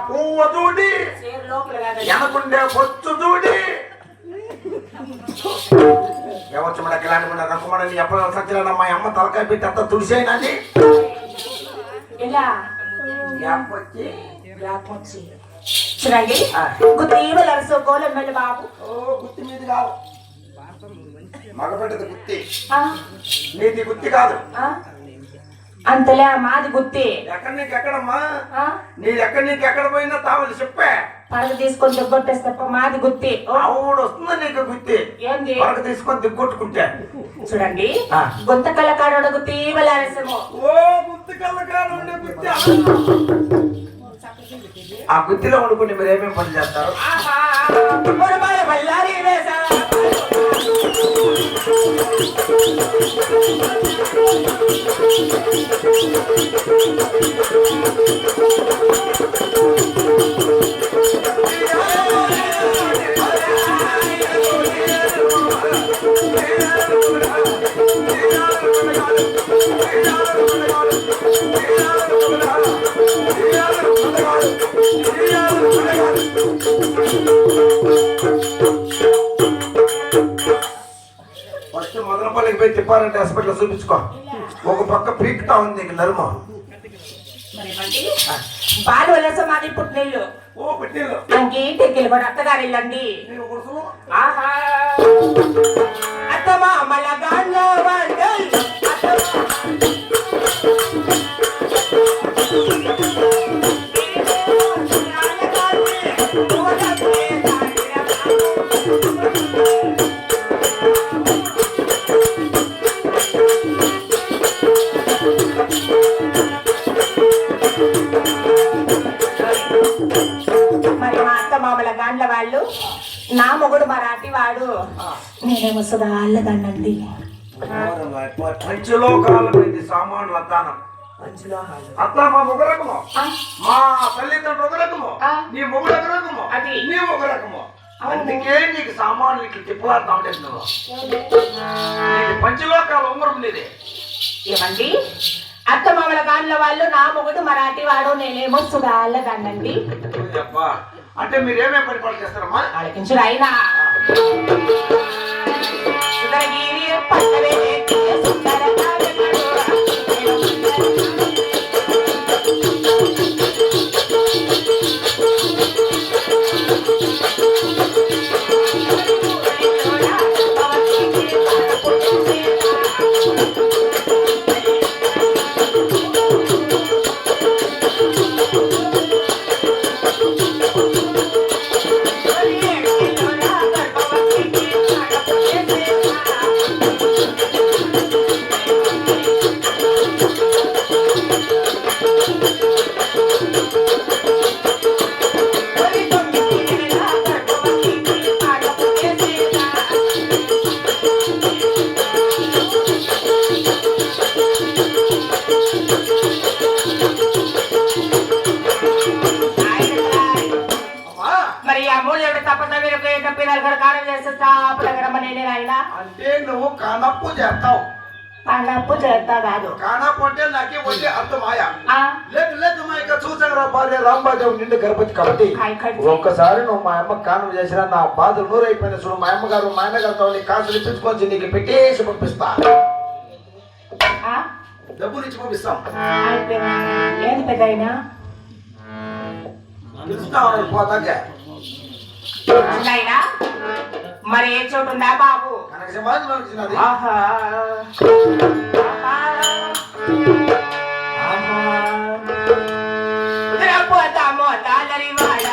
పువ్వు చూడి ఎనకుండే పొచ్చు చూడి ఎవరు ఇలాంటి రకమని ఎప్పుడు సత్యనారాయణ మా అమ్మ తలకాయ పెట్టి అంతా తుడిసేయనండి చూడండి గుత్తి అరసో గోలం వెళ్ళి బాబు గుత్తి మీది కాదు మగబెట్టది గుత్తి నీది గుత్తి కాదు అంతలే మాది గుత్తి ఎక్కడ నీకు ఎక్కడమ్మా నీది ఎక్కడ నీకు ఎక్కడ పోయినా తావలు చెప్పే పడగ తీసుకొని దిగ్గొట్టేస్తప్ప మాది గుత్తి ఆవిడ వస్తుందా నీకు గుత్తి ఏంది పడగ తీసుకొని దిగ్గొట్టుకుంటే చూడండి గొంత కళ్ళకాడ గుత్తి అరసము ఓ గుత్తి కళ్ళకాడ ఉండే గుత్తి ఆ గుత్తిలో వండుకుని మీరు ఏమేమి పని చేస్తారు ఫస్ట్ మొదలపల్లికి పోయి తిప్పారంటే హాస్పిటల్ చూపించుకో ఒక పక్క పీక్తా ఉంది నరుమ బాలు వలస మాది పుట్టినీళ్ళు ఓ పుట్టినీళ్ళు ఇంకేంటి కూడా అత్తగారు వెళ్ళండి ఆహా అత్తమా మలగాంలో వాళ్ళు నా మొగుడు మరాఠీ వాడు నేనేమో సుధాళ్ళదండి పంచలోకాలమైంది సామాన్లు అత్తానం అత్త మా ఒక రకము మా తల్లిదండ్రులు ఒక రకము నీ మొగుడు ఒక రకము నీ ఒక రకము అందుకే నీకు సామాన్లు ఇట్లా తిప్పులాడుతా ఉంటుంది నువ్వు పంచలోకాల ఉంగరం నీది ఏమండి అత్తమామల గాన్ల వాళ్ళు నా మొగుడు మరాఠీ వాడు నేనేమో సుధాళ్ళదండి అంటే మీరేమే పని పని చేస్తారమ్మా ఆలకించుడు అయినా సుందరగిరి పట్టవే అంటే నువ్వు కానప్పు చేస్తావు కానప్పు చేస్తా కాదు కానప్పు అంటే నాకే వచ్చే అర్థమాయ లేదు లేదు మా ఇక చూసారా భార్య రాంబాజావు నిండు గర్భవతి కాబట్టి ఒక్కసారి నువ్వు మా అమ్మ కానం చేసినా నా బాధలు నూరైపోయిన చూడు మా అమ్మగారు మా ఆయనగారితో కాసులు ఇప్పించుకొని నీకు పెట్టేసి పంపిస్తా డబ్బులు ఇచ్చి పంపిస్తాం ఏది పెద్ద అయినా పోతాకే మరి ఏ చోటు ఉందా బాబు పోతామో తాళరి వాడ